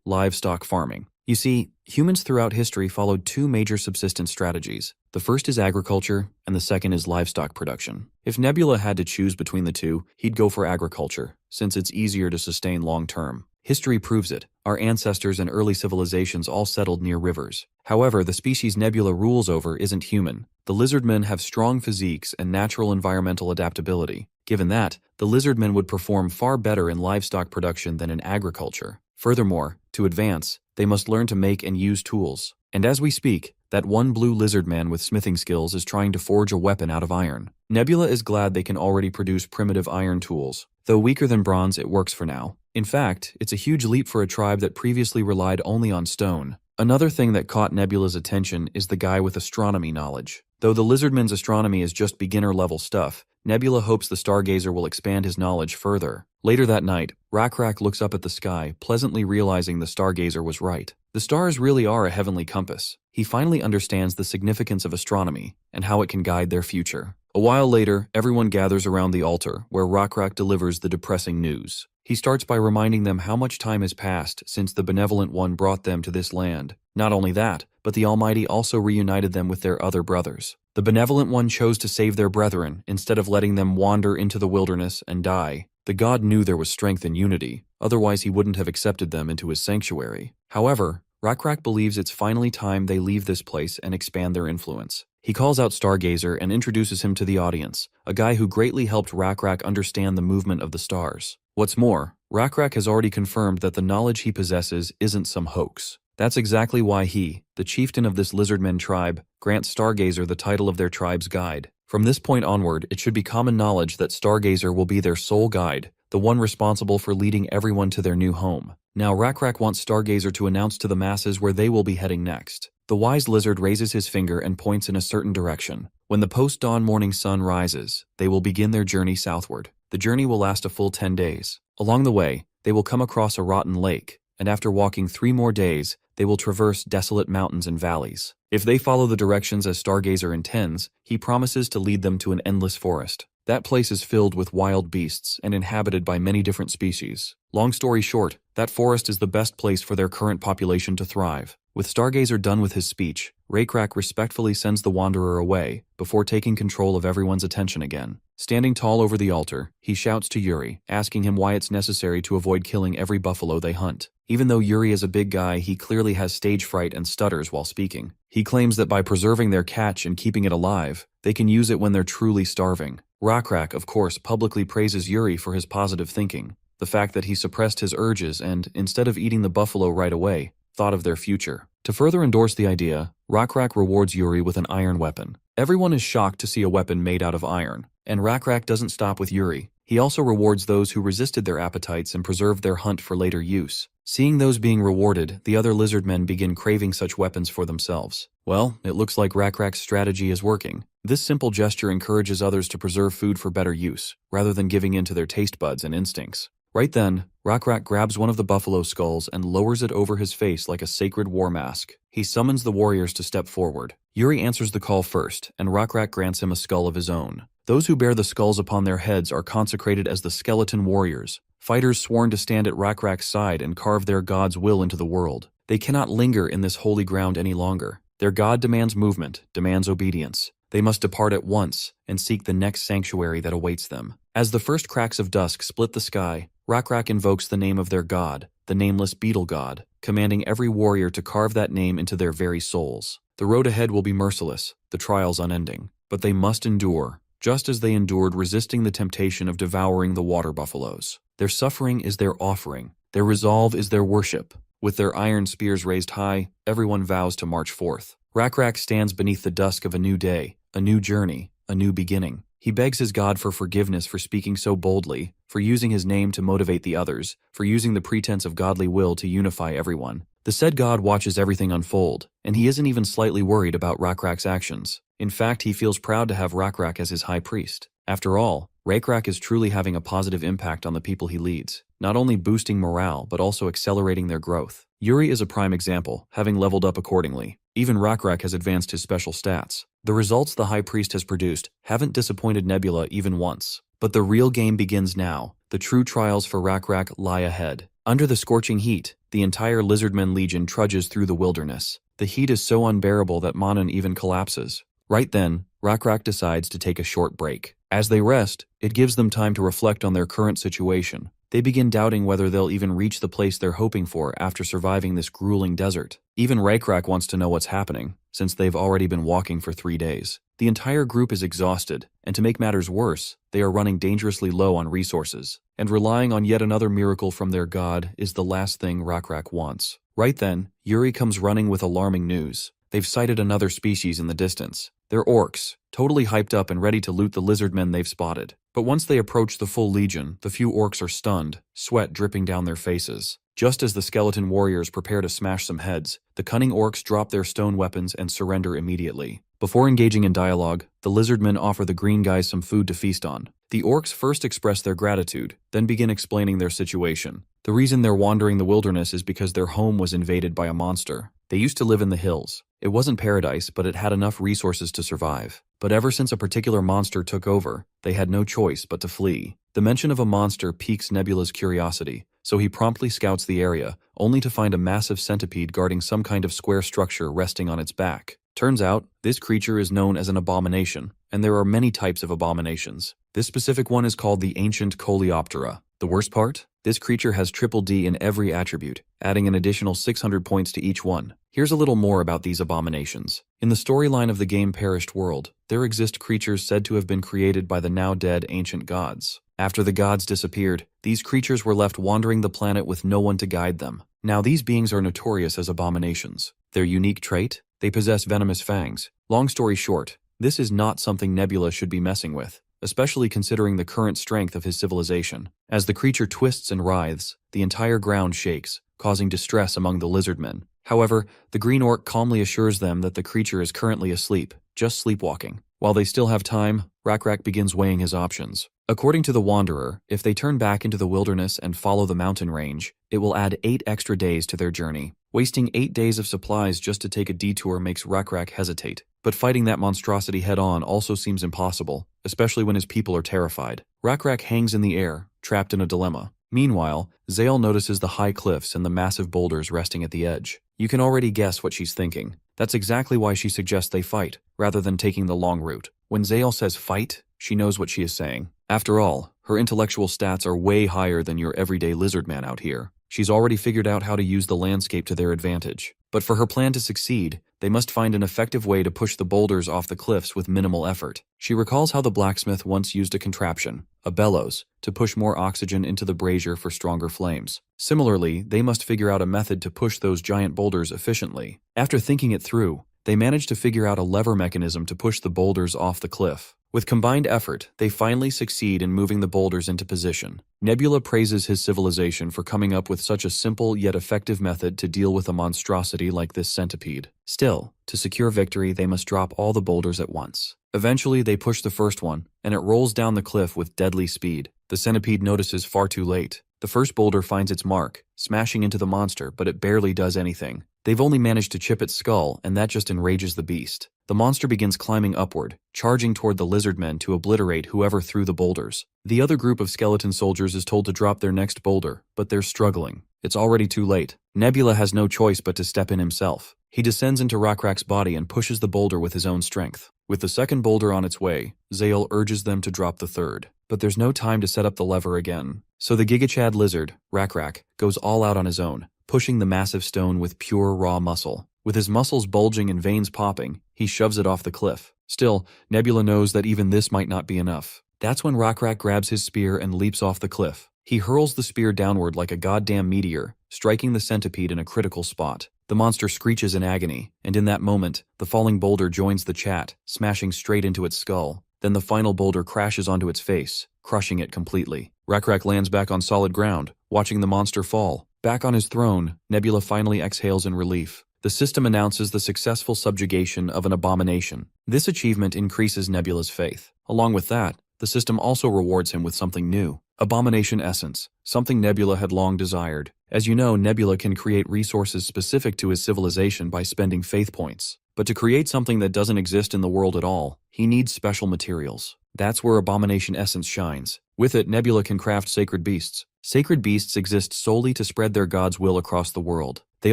livestock farming. You see, humans throughout history followed two major subsistence strategies. The first is agriculture, and the second is livestock production. If Nebula had to choose between the two, he'd go for agriculture, since it's easier to sustain long-term. History proves it. Our ancestors and early civilizations all settled near rivers. However, the species Nebula rules over isn't human. The Lizardmen have strong physiques and natural environmental adaptability. Given that, the Lizardmen would perform far better in livestock production than in agriculture. Furthermore, to advance, they must learn to make and use tools. And as we speak, that one blue lizard man with smithing skills is trying to forge a weapon out of iron. Nebula is glad they can already produce primitive iron tools. Though weaker than bronze, it works for now. In fact, it's a huge leap for a tribe that previously relied only on stone. Another thing that caught Nebula's attention is the guy with astronomy knowledge. Though the Lizardman's astronomy is just beginner-level stuff, Nebula hopes the Stargazer will expand his knowledge further. Later that night, Rakrak looks up at the sky, pleasantly realizing the Stargazer was right. The stars really are a heavenly compass. He finally understands the significance of astronomy and how it can guide their future. A while later, everyone gathers around the altar, where Rakrak delivers the depressing news. He starts by reminding them how much time has passed since the Benevolent One brought them to this land. Not only that, but the Almighty also reunited them with their other brothers. The Benevolent One chose to save their brethren instead of letting them wander into the wilderness and die. The god knew there was strength in unity, otherwise he wouldn't have accepted them into his sanctuary. However, Rakrak believes it's finally time they leave this place and expand their influence. He calls out Stargazer and introduces him to the audience, a guy who greatly helped Rakrak understand the movement of the stars. What's more, Rakrak has already confirmed that the knowledge he possesses isn't some hoax. That's exactly why he, the chieftain of this Lizardmen tribe, grants Stargazer the title of their tribe's guide. From this point onward, it should be common knowledge that Stargazer will be their sole guide, the one responsible for leading everyone to their new home. Now Rakrak wants Stargazer to announce to the masses where they will be heading next. The wise lizard raises his finger and points in a certain direction. When the post-dawn morning sun rises, they will begin their journey southward. The journey will last a full 10 days. Along the way, they will come across a rotten lake, and after walking 3 more days, they will traverse desolate mountains and valleys. If they follow the directions as Stargazer intends, he promises to lead them to an endless forest. That place is filled with wild beasts and inhabited by many different species. Long story short, that forest is the best place for their current population to thrive. With Stargazer done with his speech, Rakrak respectfully sends the wanderer away before taking control of everyone's attention again. Standing tall over the altar, he shouts to Yuri, asking him why it's necessary to avoid killing every buffalo they hunt. Even though Yuri is a big guy, he clearly has stage fright and stutters while speaking. He claims that by preserving their catch and keeping it alive, they can use it when they're truly starving. Rakrak, of course, publicly praises Yuri for his positive thinking, the fact that he suppressed his urges and, instead of eating the buffalo right away, thought of their future. To further endorse the idea, Rakrak rewards Yuri with an iron weapon. Everyone is shocked to see a weapon made out of iron, and Rakrak doesn't stop with Yuri. He also rewards those who resisted their appetites and preserved their hunt for later use. Seeing those being rewarded, the other Lizardmen begin craving such weapons for themselves. Well, it looks like Rakrak's strategy is working. This simple gesture encourages others to preserve food for better use, rather than giving in to their taste buds and instincts. Right then, Rakrak grabs one of the buffalo skulls and lowers it over his face like a sacred war mask. He summons the warriors to step forward. Yuri answers the call first, and Rakrak grants him a skull of his own. Those who bear the skulls upon their heads are consecrated as the skeleton warriors, fighters sworn to stand at Rakrak's side and carve their god's will into the world. They cannot linger in this holy ground any longer. Their god demands movement, demands obedience. They must depart at once and seek the next sanctuary that awaits them. As the first cracks of dusk split the sky, Rakrak invokes the name of their god, the nameless beetle god, commanding every warrior to carve that name into their very souls. The road ahead will be merciless, the trials unending, but they must endure, just as they endured resisting the temptation of devouring the water buffaloes. Their suffering is their offering. Their resolve is their worship. With their iron spears raised high, everyone vows to march forth. Rakrak stands beneath the dusk of a new day, a new journey, a new beginning. He begs his god for forgiveness for speaking so boldly, for using his name to motivate the others, for using the pretense of godly will to unify everyone. The said god watches everything unfold, and he isn't even slightly worried about Rakrak's actions. In fact, he feels proud to have Rakrak as his high priest. After all, Rakrak is truly having a positive impact on the people he leads, not only boosting morale but also accelerating their growth. Yuri is a prime example, having leveled up accordingly. Even Rakrak has advanced his special stats. The results the High Priest has produced haven't disappointed Nebula even once. But the real game begins now. The true trials for Rakrak lie ahead. Under the scorching heat, the entire Lizardmen Legion trudges through the wilderness. The heat is so unbearable that Manan even collapses. Right then, Rakrak decides to take a short break. As they rest, it gives them time to reflect on their current situation. They begin doubting whether they'll even reach the place they're hoping for after surviving this grueling desert. Even Rakrak wants to know what's happening, since they've already been walking for 3 days. The entire group is exhausted, and to make matters worse, they are running dangerously low on resources. And relying on yet another miracle from their god is the last thing Rakrak wants. Right then, Yuri comes running with alarming news. They've sighted another species in the distance. They're orcs, totally hyped up and ready to loot the lizardmen they've spotted. But once they approach the full legion, the few orcs are stunned, sweat dripping down their faces. Just as the skeleton warriors prepare to smash some heads, the cunning orcs drop their stone weapons and surrender immediately. Before engaging in dialogue, the lizardmen offer the green guys some food to feast on. The orcs first express their gratitude, then begin explaining their situation. The reason they're wandering the wilderness is because their home was invaded by a monster. They used to live in the hills. It wasn't paradise, but it had enough resources to survive. But ever since a particular monster took over, they had no choice but to flee. The mention of a monster piques Nebula's curiosity, so he promptly scouts the area, only to find a massive centipede guarding some kind of square structure resting on its back. Turns out, this creature is known as an abomination, and there are many types of abominations. This specific one is called the ancient Coleoptera. The worst part? This creature has triple D in every attribute, adding an additional 600 points to each one. Here's a little more about these abominations. In the storyline of the game Perished World, there exist creatures said to have been created by the now dead ancient gods. After the gods disappeared, these creatures were left wandering the planet with no one to guide them. Now these beings are notorious as abominations. Their unique trait? They possess venomous fangs. Long story short, this is not something Nebula should be messing with, especially considering the current strength of his civilization. As the creature twists and writhes, the entire ground shakes, causing distress among the lizardmen. However, the green orc calmly assures them that the creature is currently asleep, just sleepwalking. While they still have time, Rakrak begins weighing his options. According to the Wanderer, if they turn back into the wilderness and follow the mountain range, it will add 8 extra days to their journey. Wasting 8 days of supplies just to take a detour makes Rakrak hesitate. But fighting that monstrosity head-on also seems impossible, especially when his people are terrified. Rakrak hangs in the air, trapped in a dilemma. Meanwhile, Zale notices the high cliffs and the massive boulders resting at the edge. You can already guess what she's thinking. That's exactly why she suggests they fight, rather than taking the long route. When Zale says fight, she knows what she is saying. After all, her intellectual stats are way higher than your everyday lizardman out here. She's already figured out how to use the landscape to their advantage. But for her plan to succeed, they must find an effective way to push the boulders off the cliffs with minimal effort. She recalls how the blacksmith once used a contraption, a bellows, to push more oxygen into the brazier for stronger flames. Similarly, they must figure out a method to push those giant boulders efficiently. After thinking it through, they manage to figure out a lever mechanism to push the boulders off the cliff. With combined effort, they finally succeed in moving the boulders into position. Nebula praises his civilization for coming up with such a simple yet effective method to deal with a monstrosity like this centipede. Still, to secure victory, they must drop all the boulders at once. Eventually, they push the first one, and it rolls down the cliff with deadly speed. The centipede notices far too late. The first boulder finds its mark, smashing into the monster, but it barely does anything. They've only managed to chip its skull, and that just enrages the beast. The monster begins climbing upward, charging toward the lizardmen to obliterate whoever threw the boulders. The other group of skeleton soldiers is told to drop their next boulder, but they're struggling. It's already too late. Nebula has no choice but to step in himself. He descends into Rakrak's body and pushes the boulder with his own strength. With the second boulder on its way, Zale urges them to drop the third. But there's no time to set up the lever again. So the Gigachad lizard, Rakrak, goes all out on his own, pushing the massive stone with pure raw muscle. With his muscles bulging and veins popping, he shoves it off the cliff. Still, Nebula knows that even this might not be enough. That's when Rakrak grabs his spear and leaps off the cliff. He hurls the spear downward like a goddamn meteor, striking the centipede in a critical spot. The monster screeches in agony, and in that moment, the falling boulder joins the chat, smashing straight into its skull. Then the final boulder crashes onto its face, crushing it completely. Rakrak lands back on solid ground, watching the monster fall. Back on his throne, Nebula finally exhales in relief. The system announces the successful subjugation of an abomination. This achievement increases Nebula's faith. Along with that, the system also rewards him with something new. Abomination Essence, something Nebula had long desired. As you know, Nebula can create resources specific to his civilization by spending faith points. But to create something that doesn't exist in the world at all, he needs special materials. That's where Abomination Essence shines. With it, Nebula can craft sacred beasts. Sacred beasts exist solely to spread their god's will across the world. They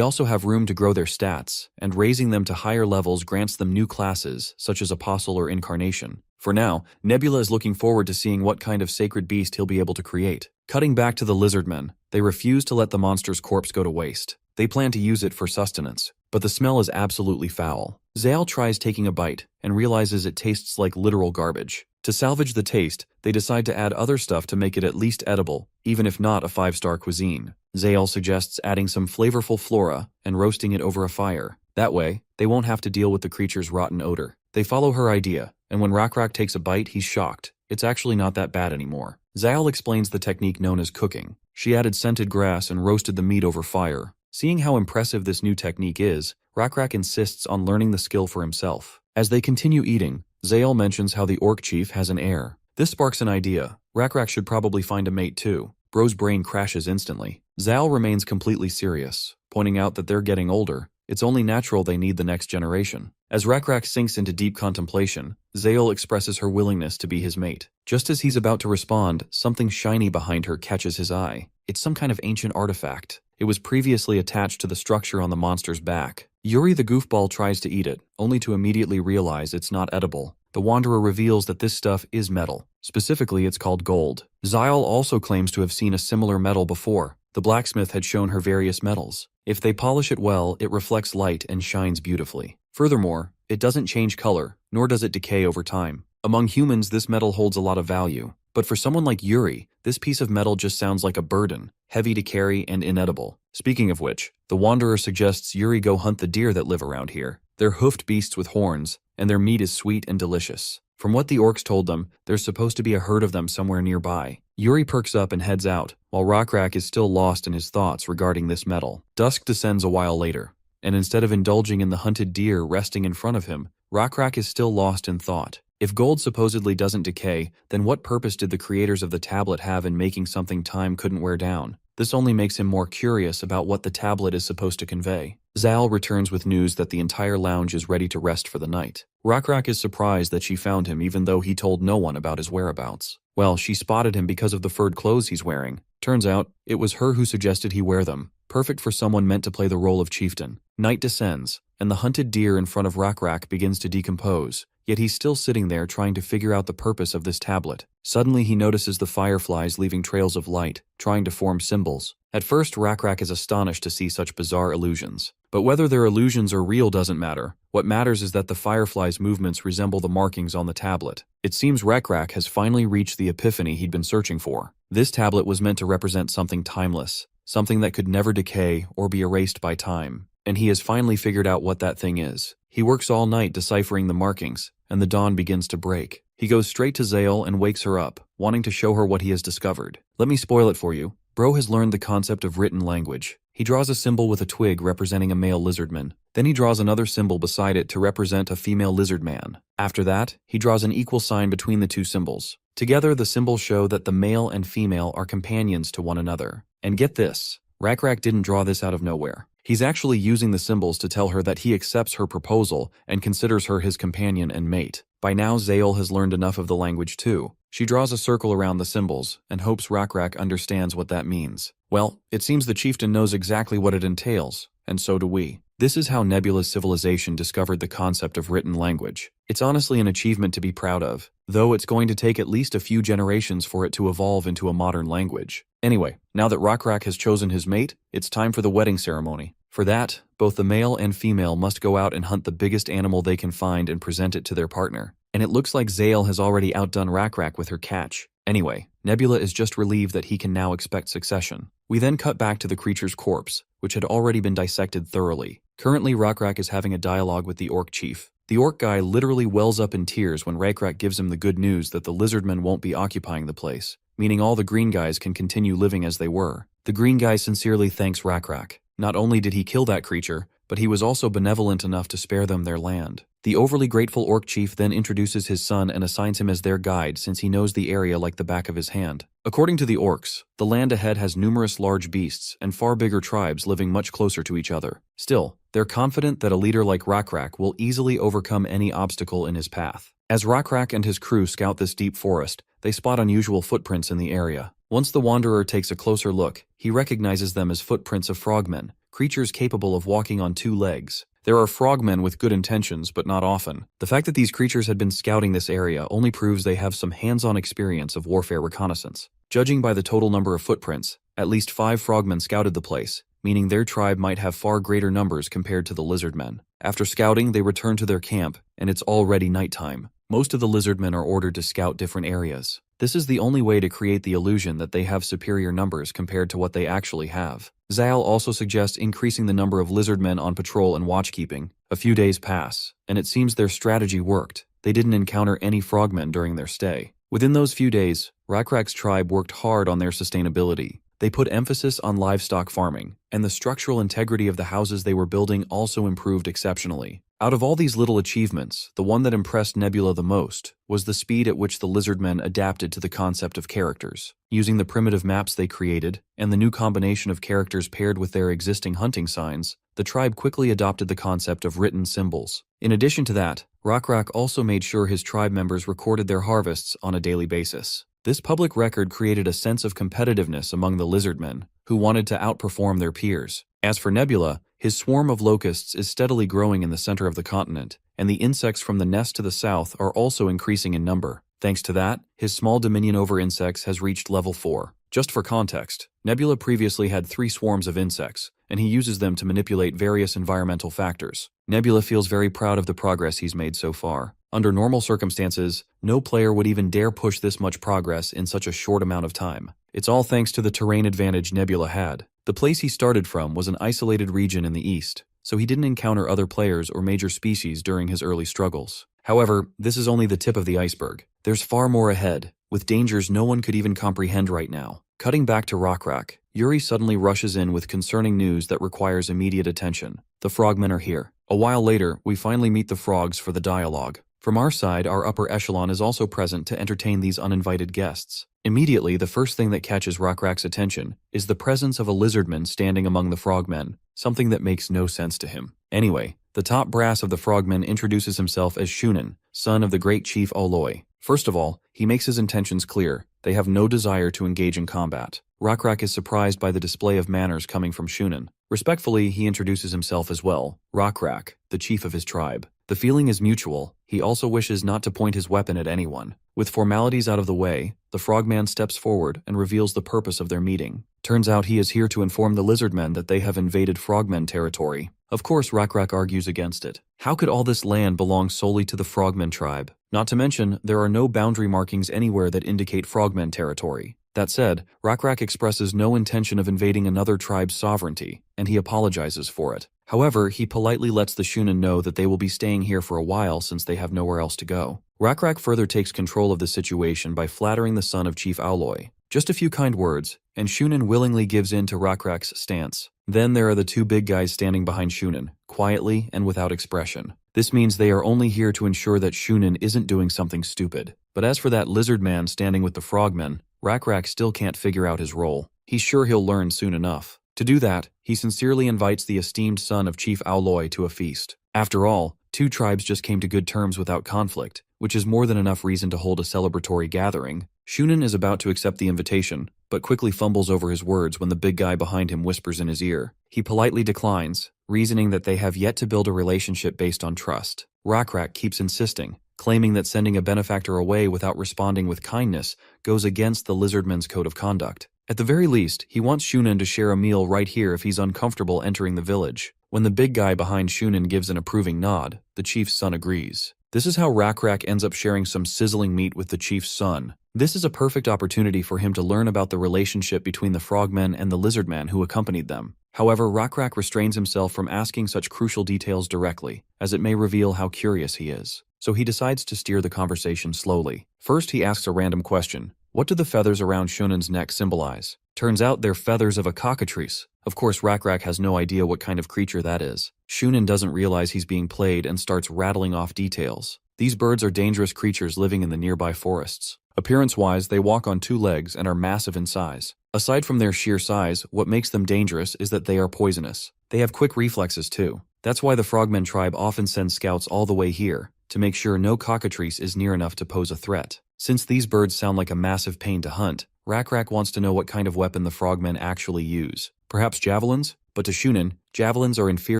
also have room to grow their stats, and raising them to higher levels grants them new classes, such as Apostle or Incarnation. For now, Nebula is looking forward to seeing what kind of sacred beast he'll be able to create. Cutting back to the Lizardmen, they refuse to let the monster's corpse go to waste. They plan to use it for sustenance, but the smell is absolutely foul. Zale tries taking a bite and realizes it tastes like literal garbage. To salvage the taste, they decide to add other stuff to make it at least edible, even if not a 5-star cuisine. Zale suggests adding some flavorful flora and roasting it over a fire. That way, they won't have to deal with the creature's rotten odor. They follow her idea, and when Rakrak takes a bite, he's shocked. It's actually not that bad anymore. Zale explains the technique known as cooking. She added scented grass and roasted the meat over fire. Seeing how impressive this new technique is, Rakrak insists on learning the skill for himself. As they continue eating, Zale mentions how the orc chief has an heir. This sparks an idea. Rakrak should probably find a mate too. Bro's brain crashes instantly. Zale remains completely serious, pointing out that they're getting older. It's only natural they need the next generation. As Rakrak sinks into deep contemplation, Zale expresses her willingness to be his mate. Just as he's about to respond, something shiny behind her catches his eye. It's some kind of ancient artifact. It was previously attached to the structure on the monster's back. Yuri the goofball tries to eat it, only to immediately realize it's not edible. The Wanderer reveals that this stuff is metal. Specifically, it's called gold. Zyle also claims to have seen a similar metal before. The blacksmith had shown her various metals. If they polish it well, it reflects light and shines beautifully. Furthermore, it doesn't change color, nor does it decay over time. Among humans, this metal holds a lot of value. But for someone like Yuri, this piece of metal just sounds like a burden, heavy to carry and inedible. Speaking of which, the Wanderer suggests Yuri go hunt the deer that live around here. They're hoofed beasts with horns, and their meat is sweet and delicious. From what the orcs told them, there's supposed to be a herd of them somewhere nearby. Yuri perks up and heads out, while Rakrak is still lost in his thoughts regarding this metal. Dusk descends a while later, and instead of indulging in the hunted deer resting in front of him, Rakrak is still lost in thought. If gold supposedly doesn't decay, then what purpose did the creators of the tablet have in making something time couldn't wear down? This only makes him more curious about what the tablet is supposed to convey. Zal returns with news that the entire lounge is ready to rest for the night. Rakrak is surprised that she found him even though he told no one about his whereabouts. Well, she spotted him because of the furred clothes he's wearing. Turns out, it was her who suggested he wear them. Perfect for someone meant to play the role of chieftain. Night descends, and the hunted deer in front of Rakrak begins to decompose. Yet he's still sitting there trying to figure out the purpose of this tablet. Suddenly he notices the fireflies leaving trails of light, trying to form symbols. At first, Rakrak is astonished to see such bizarre illusions. But whether they're illusions or real doesn't matter. What matters is that the fireflies' movements resemble the markings on the tablet. It seems Rakrak has finally reached the epiphany he'd been searching for. This tablet was meant to represent something timeless, something that could never decay or be erased by time. And he has finally figured out what that thing is. He works all night deciphering the markings, and the dawn begins to break. He goes straight to Zale and wakes her up, wanting to show her what he has discovered. Let me spoil it for you. Bro has learned the concept of written language. He draws a symbol with a twig representing a male lizardman. Then he draws another symbol beside it to represent a female lizardman. After that, he draws an equal sign between the two symbols. Together, the symbols show that the male and female are companions to one another. And get this, Rakrak didn't draw this out of nowhere. He's actually using the symbols to tell her that he accepts her proposal and considers her his companion and mate. By now, Zale has learned enough of the language too. She draws a circle around the symbols and hopes Rakrak understands what that means. Well, it seems the chieftain knows exactly what it entails, and so do we. This is how Nebula's civilization discovered the concept of written language. It's honestly an achievement to be proud of, though it's going to take at least a few generations for it to evolve into a modern language. Anyway, now that Rakrak has chosen his mate, it's time for the wedding ceremony. For that, both the male and female must go out and hunt the biggest animal they can find and present it to their partner. And it looks like Zale has already outdone Rakrak with her catch. Anyway, Nebula is just relieved that he can now expect succession. We then cut back to the creature's corpse, which had already been dissected thoroughly. Currently, Rakrak is having a dialogue with the orc chief. The orc guy literally wells up in tears when Rakrak gives him the good news that the lizardmen won't be occupying the place, meaning all the green guys can continue living as they were. The green guy sincerely thanks Rakrak. Not only did he kill that creature, but he was also benevolent enough to spare them their land. The overly grateful orc chief then introduces his son and assigns him as their guide since he knows the area like the back of his hand. According to the orcs, the land ahead has numerous large beasts and far bigger tribes living much closer to each other. Still, They're confident that a leader like Rakrak will easily overcome any obstacle in his path. As Rakrak and his crew scout this deep forest, they spot unusual footprints in the area. Once the wanderer takes a closer look, he recognizes them as footprints of frogmen, creatures capable of walking on 2 legs. There are frogmen with good intentions, but not often. The fact that these creatures had been scouting this area only proves they have some hands-on experience of warfare reconnaissance. Judging by the total number of footprints, at least 5 frogmen scouted the place, meaning their tribe might have far greater numbers compared to the Lizardmen. After scouting, they return to their camp, and it's already nighttime. Most of the Lizardmen are ordered to scout different areas. This is the only way to create the illusion that they have superior numbers compared to what they actually have. Zal also suggests increasing the number of Lizardmen on patrol and watchkeeping. A few days pass, and it seems their strategy worked. They didn't encounter any frogmen during their stay. Within those few days, Rakrak's tribe worked hard on their sustainability. They put emphasis on livestock farming, and the structural integrity of the houses they were building also improved exceptionally. Out of all these little achievements, the one that impressed Nebula the most was the speed at which the Lizardmen adapted to the concept of characters. Using the primitive maps they created, and the new combination of characters paired with their existing hunting signs, the tribe quickly adopted the concept of written symbols. In addition to that, Rakrak also made sure his tribe members recorded their harvests on a daily basis. This public record created a sense of competitiveness among the Lizardmen, who wanted to outperform their peers. As for Nebula, his swarm of locusts is steadily growing in the center of the continent, and the insects from the nest to the south are also increasing in number. Thanks to that, his small dominion over insects has reached level 4. Just for context, Nebula previously had 3 swarms of insects, and he uses them to manipulate various environmental factors. Nebula feels very proud of the progress he's made so far. Under normal circumstances, no player would even dare push this much progress in such a short amount of time. It's all thanks to the terrain advantage Nebula had. The place he started from was an isolated region in the east, so he didn't encounter other players or major species during his early struggles. However, this is only the tip of the iceberg. There's far more ahead, with dangers no one could even comprehend right now. Cutting back to Rakrak, Yuri suddenly rushes in with concerning news that requires immediate attention. The frogmen are here. A while later, we finally meet the frogs for the dialogue. From our side, our upper echelon is also present to entertain these uninvited guests. Immediately, the first thing that catches Rakrak's attention is the presence of a lizardman standing among the frogmen, something that makes no sense to him. Anyway, the top brass of the frogmen introduces himself as Shunin, son of the great chief Oloi. First of all, he makes his intentions clear. They have no desire to engage in combat. Rakrak is surprised by the display of manners coming from Shunin. Respectfully, he introduces himself as well, Rakrak, the chief of his tribe. The feeling is mutual. He also wishes not to point his weapon at anyone. With formalities out of the way, the frogman steps forward and reveals the purpose of their meeting. Turns out he is here to inform the Lizardmen that they have invaded frogmen territory. Of course, Rakrak argues against it. How could all this land belong solely to the frogmen tribe? Not to mention, there are no boundary markings anywhere that indicate frogmen territory. That said, Rakrak expresses no intention of invading another tribe's sovereignty, and he apologizes for it. However, he politely lets the Shunin know that they will be staying here for a while since they have nowhere else to go. Rakrak further takes control of the situation by flattering the son of Chief Auloi. Just a few kind words, and Shunin willingly gives in to Rakrak's stance. Then there are the 2 big guys standing behind Shunin, quietly and without expression. This means they are only here to ensure that Shunin isn't doing something stupid. But as for that lizard man standing with the frogmen, Rakrak still can't figure out his role. He's sure he'll learn soon enough. To do that, he sincerely invites the esteemed son of Chief Auloi to a feast. After all, 2 tribes just came to good terms without conflict, which is more than enough reason to hold a celebratory gathering. Shunin is about to accept the invitation, but quickly fumbles over his words when the big guy behind him whispers in his ear. He politely declines, reasoning that they have yet to build a relationship based on trust. Rakrak keeps insisting, claiming that sending a benefactor away without responding with kindness goes against the Lizardmen's code of conduct. At the very least, he wants Shunin to share a meal right here if he's uncomfortable entering the village. When the big guy behind Shunin gives an approving nod, the chief's son agrees. This is how Rakrak ends up sharing some sizzling meat with the chief's son. This is a perfect opportunity for him to learn about the relationship between the frogmen and the lizardman who accompanied them. However, Rakrak restrains himself from asking such crucial details directly, as it may reveal how curious he is. So he decides to steer the conversation slowly. First, he asks a random question. What do the feathers around Shunin's neck symbolize? Turns out they're feathers of a cockatrice. Of course, Rakrak has no idea what kind of creature that is. Shunin doesn't realize he's being played and starts rattling off details. These birds are dangerous creatures living in the nearby forests. Appearance-wise, they walk on 2 legs and are massive in size. Aside from their sheer size, what makes them dangerous is that they are poisonous. They have quick reflexes too. That's why the Frogmen tribe often sends scouts all the way here, to make sure no cockatrice is near enough to pose a threat. Since these birds sound like a massive pain to hunt, Rak wants to know what kind of weapon the Frogmen actually use. Perhaps javelins? But to Shunin, javelins are inferior